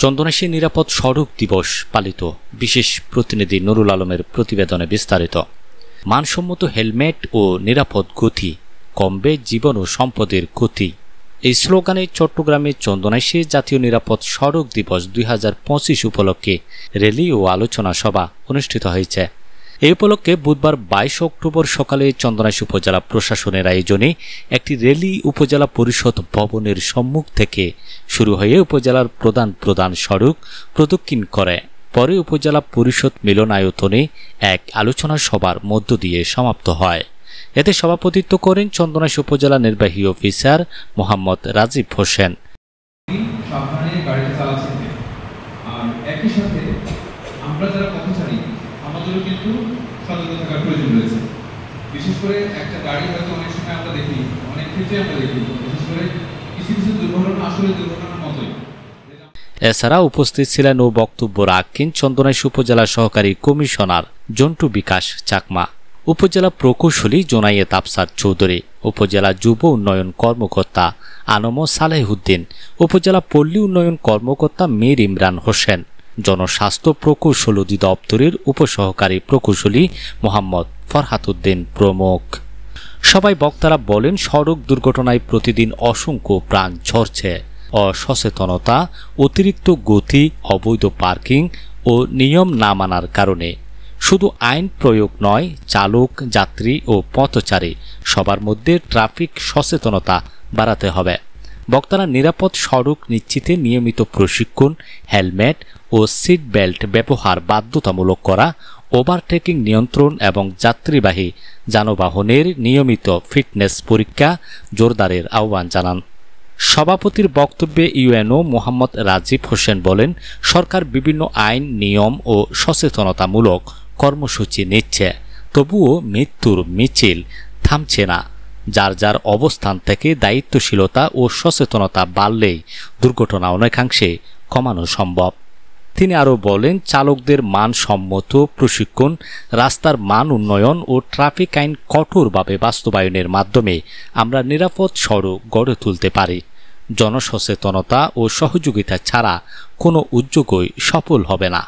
চন্দনাইশে নিরাপদ সড়ক দিবস পালিত। বিশেষ প্রতিনিধি নুরুল আলমের প্রতিবেদনে বিস্তারিত। মানসম্মত হেলমেট ও নিরাপদ গতি কমবে জীবন ও সম্পদের ক্ষতি। এই স্লোগানে চট্টগ্রামে চন্দনাইশে জাতীয় নিরাপদ সড়ক দিবস 2025 উপলক্ষে র্যালি ও আলোচনা সভা অনুষ্ঠিত হয়েছে। এই উপলক্ষে বুধবার 22 অক্টোবর সকালে চন্দনাইশ উপজেলা প্রশাসনের আয়োজনে একটি র্যালি উপজেলা পরিষদ ভবনের সম্মুখ থেকে শুরু হয়ে উপজেলার প্রধান সড়ক প্রদক্ষিণ করে পরে উপজেলা পরিষদ মিলনায়তনে এক আলোচনা সভার মধ্য দিয়ে সমাপ্ত হয়। এতে সভাপতিত্ব করেন চন্দনাইশ উপজেলা নির্বাহী অফিসার মোহাম্মদ রাজীব হোসেন। আমাদেরও কিন্তু সতর্ক থাকার প্রয়োজন রয়েছে। বিশেষ করে একটা গাড়ি হয়তো অনেক সময় আমরা দেখি, অনেক ক্ষেত্রে আমরা দেখি, বিশেষ করে কিছু দুর্ঘটনা আসলে দুর্ঘটনার মতোই। এছাড়া উপস্থিত ছিলেন ও বক্তব্য রাখেন চন্দনাইশ উপজেলা সহকারী কমিশনার জন্টু বিকাশ চাকমা, উপজেলা প্রকৌশলী জোনায়েত আফসার চৌধুরী, উপজেলা যুব উন্নয়ন কর্মকর্তা আনম সালেহুদ্দিন, উপজেলা পল্লী উন্নয়ন কর্মকর্তা মীর ইমরান হোসেন, জনস্বাস্থ্য প্রকৌশল অধিদপ্তরের উপসহকারী প্রকৌশলী মোহাম্মদ ফরহাত উদ্দিন প্রমুখ। সবাই বক্তারা বলেন, সড়ক দুর্ঘটনায় প্রতিদিন অসংখ্য প্রাণ ঝরছে। অসচেতনতা, অতিরিক্ত গতি, অবৈধ পার্কিং ও নিয়ম না মানার কারণে। শুধু আইন প্রয়োগ নয়, চালক, যাত্রী ও পথচারী সবার মধ্যে ট্রাফিক সচেতনতা বাড়াতে হবে। বক্তারা নিরাপদ সড়ক নিশ্চিতে নিয়মিত প্রশিক্ষণ, হেলমেট ও সিট বেল্ট ব্যবহার বাধ্যতামূলক করা, ওভারটেকিং নিয়ন্ত্রণ এবং যাত্রীবাহী যানবাহনের নিয়মিত ফিটনেস পরীক্ষা জোরদারের আহ্বান জানান। সভাপতির বক্তব্যে ইউএনও মোহাম্মদ রাজীব হোসেন বলেন, সরকার বিভিন্ন আইন, নিয়ম ও সচেতনতামূলক কর্মসূচি নিচ্ছে, তবুও মৃত্যুর মিছিল থামছে না। যার যার অবস্থান থেকে দায়িত্বশীলতা ও সচেতনতা বাড়লেই দুর্ঘটনা অনেকাংশে কমানো সম্ভব। তিনি আরও বলেন, চালকদের মানসম্মত প্রশিক্ষণ, রাস্তার মান উন্নয়ন ও ট্রাফিক আইন কঠোরভাবে বাস্তবায়নের মাধ্যমে আমরা নিরাপদ সড়ক গড়ে তুলতে পারি। জনসচেতনতা ও সহযোগিতা ছাড়া কোনো উদ্যোগই সফল হবে না।